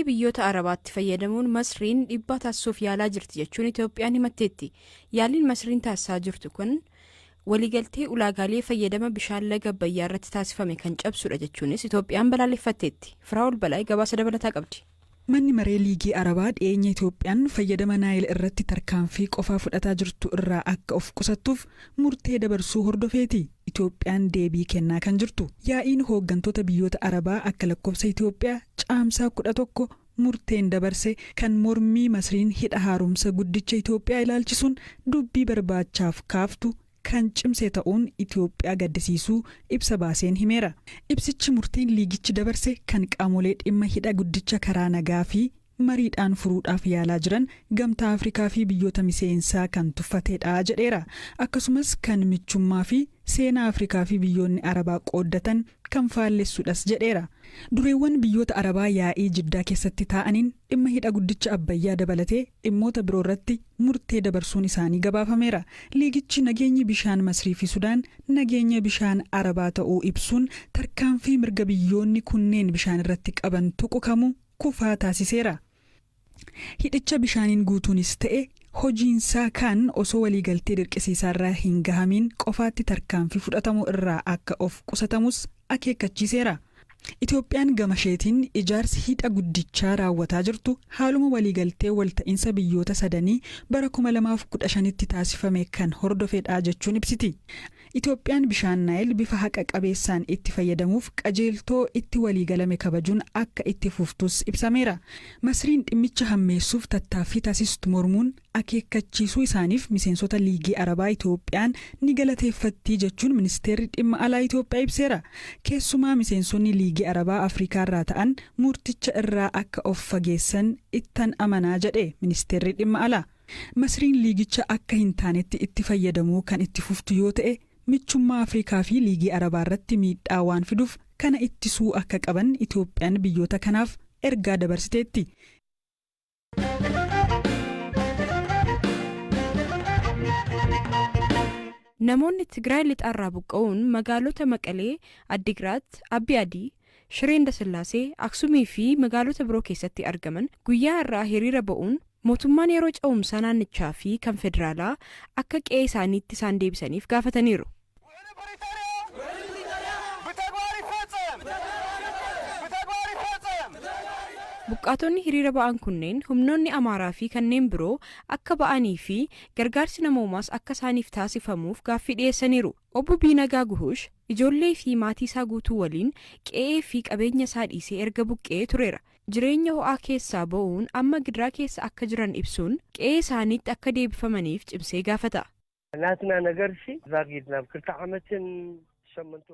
Teekinooloojii biyyoota Arabaatti fayyadamuun Masriin dhiibbaa taasisuuf yaalaa jirti jechuun Itoophiyaan himatteetti. Yaaliin Masriin taasisaa jirtu kun waliigaltee ulaagaalee fayyadama bishaan laga Abbayyaa irratti taasifame kan cabsudha jechuunis Itoophiyaan balaaleffatteetti. Firaa'ol Balaa gabaasa dabalataa qabdi. Manni maree liigii Arabaa dhiyeenya Itoophiyaan fayyadama Naayil irratti tarkaanfii qofaa fudhataa jirtu irraa akka of qusattuuf murtee dabarsuu hordofeeti. Itoophiyaan deebii kennaa kan jirtu. Yaa'iin hooggantoota biyyoota Arabaa akka lakkoofsa Itoophiyaa caamsaa 11 murteen dabarse kan mormii Masriin hidha haaromsa guddicha Itoophiyaa ilaalchisuun dubbii barbaachaaf kaaftu kan cimsee ta'uun Itoophiyaa gaddisiisuu ibsa baaseen himeera. Ibsichi murteen liigichi dabarse kan qaamolee dhimma hidha guddicha karaa nagaa fi mariidhaan furuudhaaf yaalaa jiran gamtaa Afrikaa fi biyyoota miseensaa kan tuffateedha jedheera. Akkasumas kan michummaa fi seenaa Afrikaa fi biyyoonni Arabaa qooddatan kan faallessuudhas jedheera. Dureewwan biyyoota Arabaa yaa'ii Jiddaa keessatti taa'aniin dhimma hidha guddicha Abbayyaa dabalatee dhimmoota biroo irratti murtee dabarsuun isaanii gabaafameera. Liigichi nageenyi bishaan Masrii fi Sudaan nageenya bishaan Arabaa ta'uu ibsuun tarkaanfii mirga biyyoonni kunneen bishaan irratti qaban tuqu kufaa taasiseera. Hidhicha bishaaniin guutuunis ta'e hojiinsaa kan osoo waliigaltee dirqisiisaarraa hin gahamin qofaatti tarkaanfii fudhatamu irraa akka of qusatamus akeekkachiiseera. Itoophiyaan gamasheetiin ijaarsi hidha guddichaa raawwataa jirtu haaluma waliigaltee walta'iinsa biyyoota sadanii bara 2015tti taasifame kan hordofeedha jechuun ibsiti. Itoophiyaan bishaan Naayil bifa haqa qabeessaan itti fayyadamuuf qajeeltoo itti waliigalame kabajuun akka itti fuftus ibsameera. Masriin dhimmicha hammeessuuf tattaaffii taasistu mormuun akeekkachiisuu isaaniif miseensota liigii Arabaa Itoophiyaan ni galateeffatti jechuun ministeerri dhimma alaa Itoophiyaa ibseera. Keessumaa miseensonni liigii Arabaa Afrikaa irraa ta'an murticha irraa akka of fageessan ittan amanaa jedhe ministeerri dhimma alaa. Masriin liigicha akka hin taanetti itti fayyadamuu kan itti fuftu yoo ta'e michummaa Afrikaa fi liigii Arabaa irratti miidhaa waan fiduuf kana ittisuu akka qaban Itoophiyaan biyyoota kanaaf ergaa dabarsiteetti. Namoonni Tigraay lixaarraa buqqa'uun magaalota Maqalee, Addigiraat, Abbi Adii, Shiree Indasillaasee, Aksumii fi magaalota biroo keessatti argaman guyyaa irraa hiriira ba'uun mootummaan yeroo ce'umsaa naannichaa fi kan federaalaa akka qe'ee isaaniitti isaan deebisaniif gaafataniiru. Buqqaatonni hiriira ba'an kunneen humnoonni Amaaraa fi kanneen biroo akka ba'anii fi gargaarsi namoomaas akka isaaniif taasifamuuf gaaffii dhiyeessaniiru. Obbo Biinagaa Guhuush ijoollee fi maatii isaa guutuu waliin qe'ee fi qabeenya isaa dhiisee erga buqqee tureera. Jireenya ho'aa keessaa ba'uun amma gidiraa keessa akka jiran ibsuun qe'ee isaaniitti akka deebifamaniif cimsee gaafata.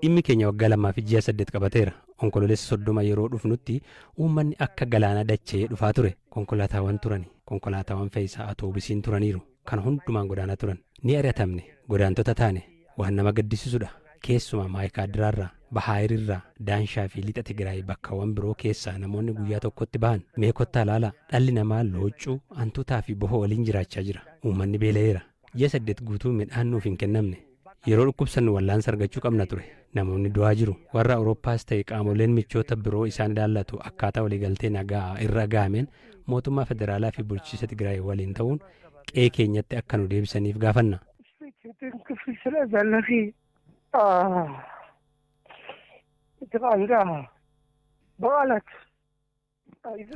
Dhimmi keenya waggaa 2.8 qabateera. Onkoloolessa 30 yeroo dhufnutti uummanni akka galaana dachee dhufaa ture. Konkolaataawwan turani. Konkolaataawwan fe'iisaa atoobisiin turaniiru. Kan hundumaan godaanaa turan. Ni ari'atamne. Godaantota taane. Waan nama gaddisiisudha. Keessumaa Maayikaadiraarraa, Bahaayirirraa, Daanshaa fi Lixa Tigraay bakkawwan biroo keessaa namoonni guyyaa tokkotti bahan. Mee kottaa ilaalaa. Dhalli namaa looccuu, hantuutaa fi bohoo waliin jiraachaa jira. Uummanni beela'eera. Ji'a 8 guutuu midhaan nuuf hin kennamne. Yeroo dhukkubsannu wallaansa argachuu qabna ture. Namoonni du'aa jiru. Warra Awurooppaas ta'e qaamoleen michoota biroo isaan ilaallatu akkaataa waliigaltee nagaa irra gahameen mootummaa federaalaa fi bulchiinsa Tigraay waliin ta'uun qe'ee keenyatti akka nu deebisaniif gaafanna.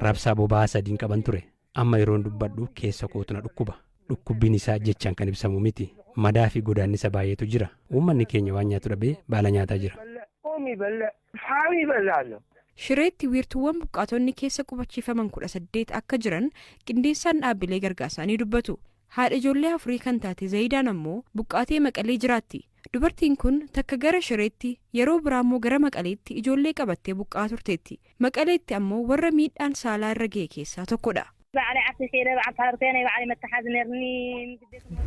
Rabsaa boba'aa 3 qaban ture. Amma yeroon dubbadhu keessa kootu na dhukkuba. Dhukkubbiin isaa jechaan kan ibsamu miti. Madaa fi godaannisa baay'eetu jira. Uummanni keenya waan nyaatu dhabee baala nyaataa jira. Shireetti wiirtuuwwan buqqaatonni keessa qubachiifaman 18 akka jiran qindeessaan dhaabbilee gargaarsaa ni dubbatu. Haadha ijoollee 4 kan taate Zayidaan ammoo buqqaatee Maqalee jiraatti. Dubartiin kun takka gara Shireetti yeroo biraa immoo gara Maqaleetti ijoollee qabattee buqqaa turteetti. Maqaleetti ammoo warra miidhaan saalaa irra ga'e keessaa tokkodha.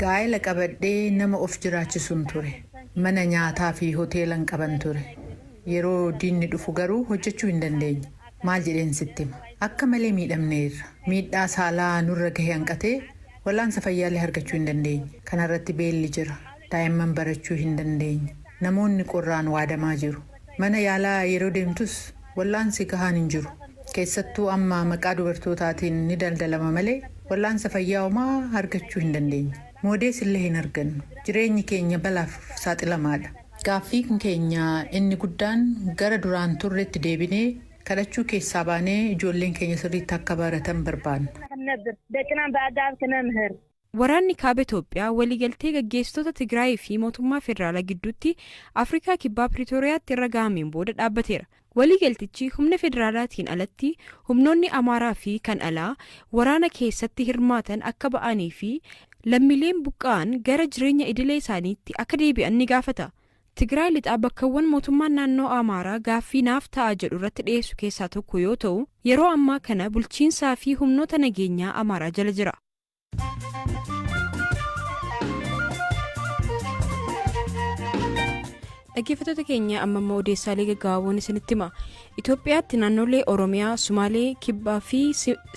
Gaa'ela qabadhee nama of jiraachisuun ture. Mana nyaataa fi hoteelan qaban ture. Yeroo diinni dhufu garuu hojjechuu hin dandeenye. Maal jedheen sitti hima? Akka malee miidhamneerra. Miidhaa saalaa nurra gahee hanqatee wallaansa fayyaallee argachuu hin dandeenye. Kanarratti beelli jira. Daa'imman barachuu hin dandeenye. Namoonni qorraan waadamaa jiru. Mana yaalaa yeroo deemtus wallaansi gahaan hin jiru. keessattuu amma maqaa dubartootaatiin ni daldalama malee wallaansa fayyaa homaa argachuu hin dandeenye. Moodees illee hin argannu. Jireenyi keenya balaaf saaxilamaadha. Gaaffiin keenya inni guddaan gara duraan turretti deebinee kadhachuu keessaa baanee ijoolleen keenya sirriitti akka baratan barbaanna. Waraanni kaaba Itoophiyaa waliigaltee gaggeessitoota Tigraay fi mootummaa federaalaa gidduutti Afrikaa kibbaa Piriitooriyaatti irra gahameen booda dhaabbateera. Waliigaltichi humna federaalaatiin alatti humnoonni Amaaraa fi kan alaa waraana keessatti hirmaatan akka ba'anii fi lammiileen buqqa'an gara jireenya idilee isaaniitti akka deebi'an ni gaafata. Tigraay lixaa bakkawwan mootummaan naannoo Amaaraa gaaffii naaf ta'a jedhu irratti dhiyeessu keessaa tokko yoo ta'u, yeroo ammaa kana bulchiinsaa fi humnoota nageenyaa Amaaraa jala jira. Dhaggeeffattoota keenya amma odeessaalee gaggabaaboon isinitti hima. Itoophiyaatti naannolee Oromiyaa, Sumaalee, Kibbaa fi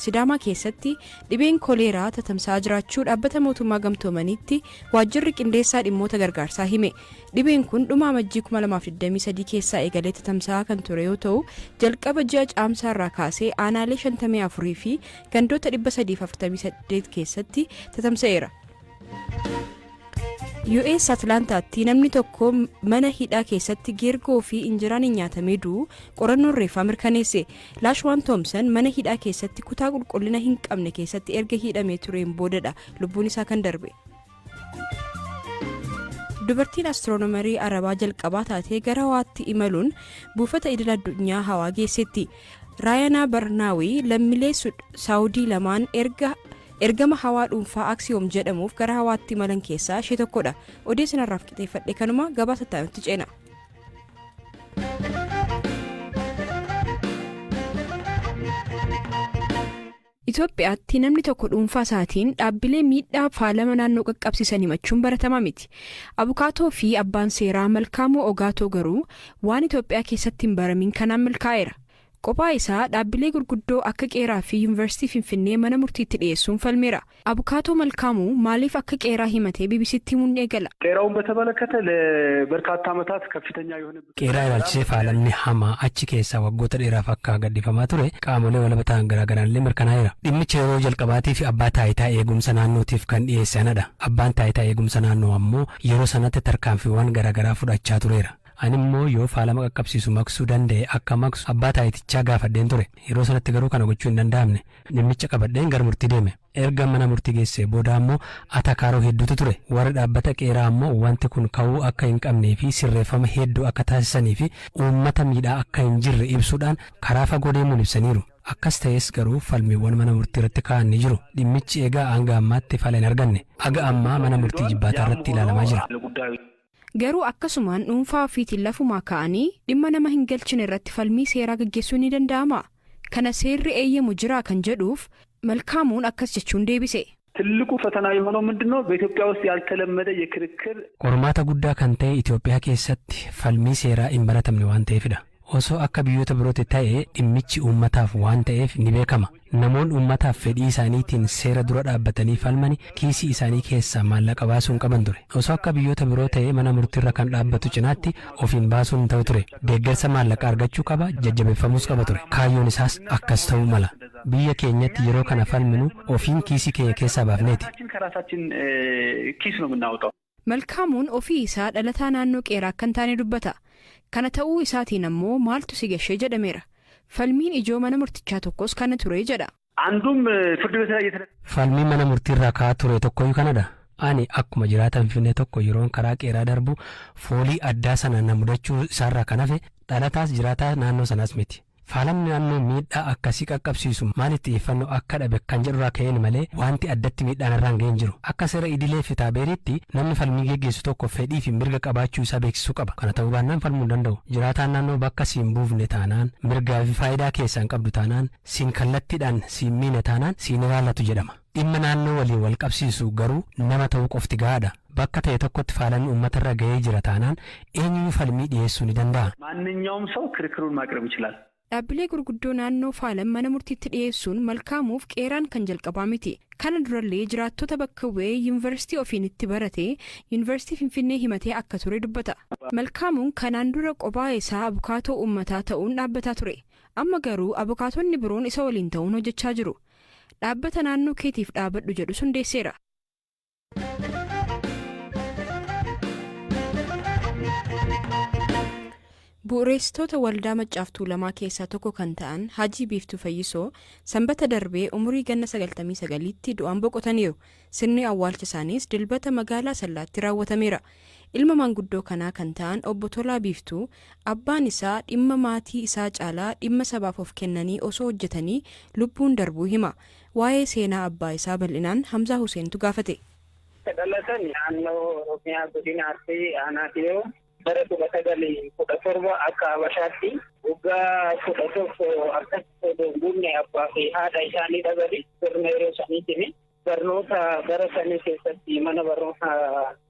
Sidaamaa keessatti dhibeen koleeraa tatamsa'aa jiraachuu dhaabbata mootummaa gamtoomaniitti waajjirri qindeessaa dhimmoota gargaarsaa hime. Dhibeen kun dhuma amajjii 2023 keessaa eegalee tatamsa'aa kan ture yoo ta'u, jalqaba ji'a caamsaa irraa kaasee aanaalee 54 fi gandoota 348 keessatti tatamsa'eera. US Atlantaatti namni tokko mana hidhaa keessatti geergoo fi injiraan nyaatamee du'u qorannoon reeffaa mirkaneesse. Laashwaan Thoomson mana hidhaa keessatti kutaa qulqullina hin qabne keessatti erga hidhamee tureen boodadha lubbuun isaa kan darbe. Dubartiin astiroonomarii Arabaa jalqabaa taatee gara Hawaatti imaluun buufata idil addunyaa Hawaa geessetti. Raayanaa Barnaawii lammiilee Saawudii lamaan ergama Hawaa dhuunfaa Aksiyoom jedhamuuf gara Hawaatti imalan keessaa ishee tokkodha. Odeessa narraaf qixeeffadhe kanuma gabaasa taa'utti ceena. Itoophiyaatti namni tokko dhuunfaa isaatiin dhaabbilee miidhaa faalama naannoo qaqqabsiisan himachuun baratamaa miti. Abukaatoo fi abbaan seeraa Malkaamuu Ogaatoo garuu waan Itoophiyaa keessatti hin baramin kanaan milkaa'eera. Qophaa isaa dhaabbilee gurguddoo akka Qeeraa fi Yuunivarsiitii Finfinnee mana murtiitti dhiyeessuun falmeera. Abukaatoo Malkaamuu maaliif akka Qeeraa himatee BBCtti himuun eegala? Qeeraውን በተመለከተ ለበርካታ ዓመታት ከፍተኛ የሆነ Qeeraa ilaalchisee faalamni hamaa achi keessaa waggoota dheeraaf akka gadhiifamaa ture qaamolee walabaan garaagaraallee mirkanaa'eera. Dhimmicha yeroo jalqabaatiif abbaa taayitaa eegumsa naannootiif kan dhiyeessanidha. Abbaan taayitaa eegumsa naannoo ammoo yeroo sanatti tarkaanfiiwwan garaagaraa fudhachaa tureera. Ani immoo yoo faalama qaqqabsiisu maqsuu danda'e akka maqsu abbaa taayitichaa gaafadheen ture. Yeroo sanatti garuu kana gochuu hin danda'amne. Dhimmicha qabadheen gara murtii deeme. Erga mana murtii geessee booda ammoo atakaaroo hedduutu ture. Warra dhaabbata Qeeraa ammoo wanti kun ka'uu akka hin qabnee fi sirreeffama hedduu akka taasisanii fi uummata miidhaa akka hin jirre ibsuudhaan karaa fagoo deemuun ibsaniiru. Akkas ta'es garuu falmiiwwan mana murtii irratti ka'an ni jiru. Dhimmichi egaa hanga ammaatti fala hin arganne. Aga ammaa mana murtii jibbaataa irratti ilaalamaa jira. Garuu akkasumaan dhuunfaa ofiitiin lafumaa ka'anii dhimma nama hin galchine irratti falmii seeraa gaggeessuun ni danda'ama. Kana seerri eeyyamu jira kan jedhuuf Malkaamuun akkas jechuun deebise. ትልቁ ፈተና የሆነው ምንድነው? በኢትዮጵያ ውስጥ ያልተለመደ የክርክር qormaata guddaa kan ta'e Itoophiyaa keessatti falmii seeraa hin baratamne waan ta'eefidha. Osoo akka biyyoota birootti ta'e dhimmichi uummataaf waan ta'eef ni beekama. Namoonni uummataaf fedhii isaaniitiin seera dura dhaabbatanii falmanii kiisii isaanii keessaa maallaqa baasuun qaban ture. Osoo akka biyyoota biroo ta'e mana murtiirra kan dhaabbatu cinaatti ofiin baasuun ta'u ture. Deeggarsa maallaqa argachuu qaba, jajjabeeffamuus qaba ture. Kaayyoon isaas akkas ta'uu mala. Biyya keenyatti yeroo kana falminu ofiin kiisii keenya keessaa baafneeti. Malkaamuun ofii isaa dhalataa naannoo Qeeraa akka hin taane dubbata. Kana ta'uu isaatiin ammoo maaltu si gashee jedhameera. Falmiin ijoo mana murtichaa tokkos kana ture jedha. Falmii mana murtiirraa ka'aa ture tokkoyyuu kanadha. Ani akkuma jiraatan Finfinnee tokko yeroon karaa Qeeraa darbu foolii addaa sana na mudachuu isaarraa kan hafe dhalataas jiraataa naannoo sanaas miti. Faalamni naannoo miidhaa akkasii qaqqabsiisu maalitti xiyyeeffannoo akka dhabe kan jedhurraa ka'een malee wanti addatti miidhaan irraan ga'een jiru. Akka seera idilee fi taabeeriitti namni falmii geggeessu tokko fedhii fi mirga qabaachuu isaa beeksisuu qaba. Kana ta'uu baannaan falmuu hin danda'u. Jiraataan naannoo bakka siin buufne taanaan mirgaa fi faayidaa keessaan qabdu taanaan siin kallattiidhaan siin miine taanaan siin ilaallatu jedhama. Dhimma naannoo waliin wal qabsiisu garuu nama ta'uu qofti gahaadha. Bakka ta'e tokkotti faalamni uummatarra ga'ee jira taanaan eenyuyyuu falmii dhiyeessuu ni danda'a. ማንኛውም ሰው ክርክሩን ማቅረብ ይችላል. Dhaabbilee gurguddoo naannoo faalam mana murtiitti dhiyeessuun Malkaamuuf Qeeraan kan jalqabaa miti. Kana durallee jiraattota bakka bu'ee yuunivarsiitii ofiin itti barate yuunivarsiitii Finfinnee himatee akka ture dubbata. Malkaamuun kanaan dura qophaa isaa abukaatoo uummataa ta'uun dhaabbataa ture. Amma garuu abukaatonni biroon isa waliin ta'uun hojjechaa jiru. Dhaabbata naannoo keetiif dhaabadhu jedhu hundeesseera. Bu'uureessitoota waldaa Maccaaf Tuulamaa keessaa tokko kan ta'an Hajii Biiftuu Fayyisoo sanbata darbee umurii ganna 99tti du'aan boqotaniiru. Sirni awwaalcha isaaniis dilbata magaalaa Sallaatti raawwatameera. Ilma manguddoo kanaa kan ta'an obbo Tolaa Biiftuu abbaan isaa dhimma maatii isaa caalaa dhimma sabaaf of kennanii osoo hojjetanii lubbuun darbuu hima. Waa'ee seenaa abbaa isaa bal'inaan Hamzaa Huseentu gaafate. Dhalatan naannoo Oromiyaa godina Arsii Aanaatii bara 1917 akka Habashaatti waggaa 11 akka Donguunne abbaa fi haadha isaanii dhabanii sirna yeroo saniitiin barnoota bara sanii keessatti mana barnoota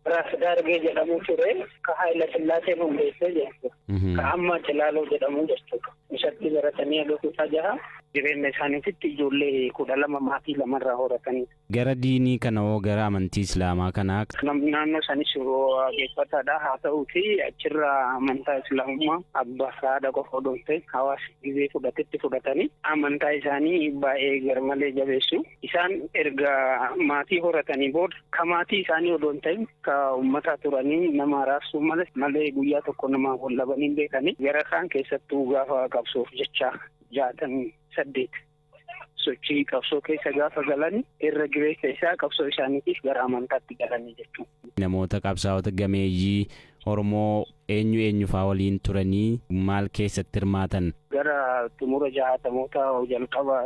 Raas Daargee jedhamu ture ka Haayila Sillaaseen hundeessee jechuudha. Ka amma Cilaaloo jedhamu jechuudha. Isatti baratanii agarsiisaa jira. Jireenya isaaniitti ijoollee 12 maatii 2 irraa horatanii. Gara diinii kana hoo gara amantii Islaamaa kanaa? Naannoo sanis waaqeffataadha. Haa ta'uuti achirraa amantaa Islaamummaa abbaa haadha qofa odoo ta'e hawaasa gizee fudhatetti fudhatanii amantaa isaanii baay'ee garmalee jabeessu. Isaan erga maatii horatanii booda ka maatii isaanii odoo ta'e ka uummataa turanii nama raassuu malee guyyaa tokko nama wallabanii beekanii gara kaan keessattuu gaafa qabsoof jecha 68 sochii qabsoo keessa gaafa galanii irra gireessa isaa qabsoo isaaniitiif gara amantaatti galanii jechuudha. Namoota qabsaa'ota gameeyyii Oromoo eenyu faa waliin turanii maal keessatti hirmaatan? Gara xumura 60 jalqaba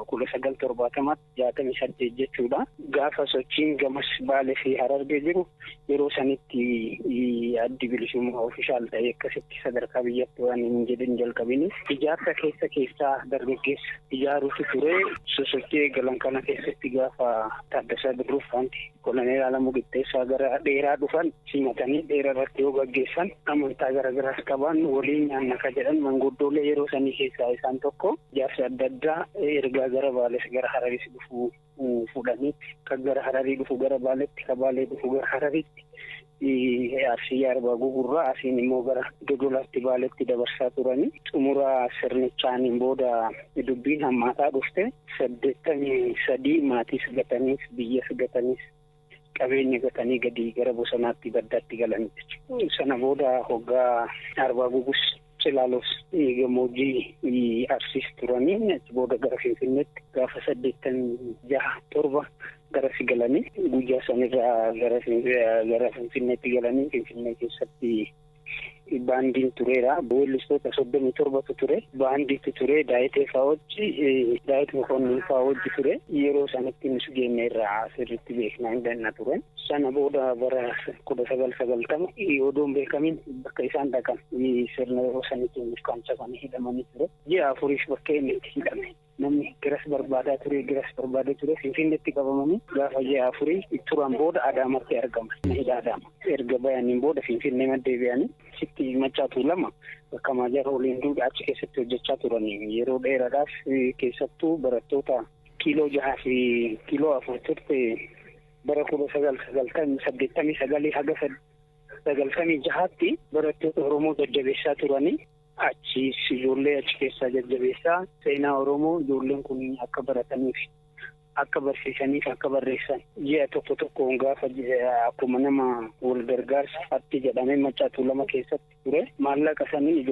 1970 68 jechuudha. Gaafa sochiin gamas Baalee fi Harargee jiru yeroo sanitti addi bilisummaa ofishaal ta'e akkasitti sadarkaa biyyatti waan hin jedhin jalqabiniif ijaarsa keessaa dargaggeessa ijaaruutu ture. Sosochii eegalan kana keessatti gaafa Taaddasaa Birruuf wanti Koloneel Alamuu Qixxeessaa gara dheeraa dhufan simatanii dheeraa irratti yoo gaggeessan amantaa garagaraas qaban waliin nyaanna ka jedhan manguddoolee yeroo sanii keessaa isaan tokko ijaarsa adda addaa ergaa gara Baalees gara Hararis dhufuu fudhaniitti kan gara Hararii dhufu gara Baaleetti ka Baalee dhufu gara Hararitti Arsii Arbaa Gugurraa asiin immoo gara Dodolaatti Baaleetti dabarsaa turanii xumura sirnichaaniin booda dubbiin hammaataa dhufte 83 maatiis gataniis biyyas gataniis qabeenya gatanii gadi gara bosonaatti baddaatti galanii sana booda hoggaa Arbaa Gugus Cilaaloos gammoojjii Arsiis turanii achi booda gara Finfinneetti gaafa 86 gara galanii guyyaa sanirraa gara Finfinneetti galanii Finfinnee keessatti baandiin tureera. Weellistoota 37 ture. Baandiitu ture. Daayitee Faawojji Daayitee Mokonnin Faawojji ture. Yeroo sanatti nuti geenne irraa sirriitti beeknaa hin danna ture. Sana booda bara 1990 odoon beekamin bakka isaan dhaqan sirna yeroo sanitti nuuf kaamsafanii hidhamanii ture. Ji'a 4 bakka inni itti hidhame. Namni giras barbaadaa ture Finfinneetti qabamanii gaafa ji'a 4 turan booda Adaamatti argaman. Hidha Adaama. Erga bayaniin booda Finfinnee deebi'anii sitti Maccaaf Tuulamaa bakka Maajar waliin duudha achi keessatti hojjechaa turanii yeroo dheeraadhaaf keessattuu barattoota kiiloo 6 fi kiiloo 4 turte bara 1989 haga 96tti barattoota Oromoo jajjabeessaa turanii achi ijoollee achi keessaa jajjabeessaa seenaa Oromoo ijoolleen kun akka barataniif akka barsiisaniif akka barreessan ji'a tokkoon gaafa akkuma nama wal gargaarsa atti jedhamee Maccaaf Tuulamaa keessatti ture maallaqa sanii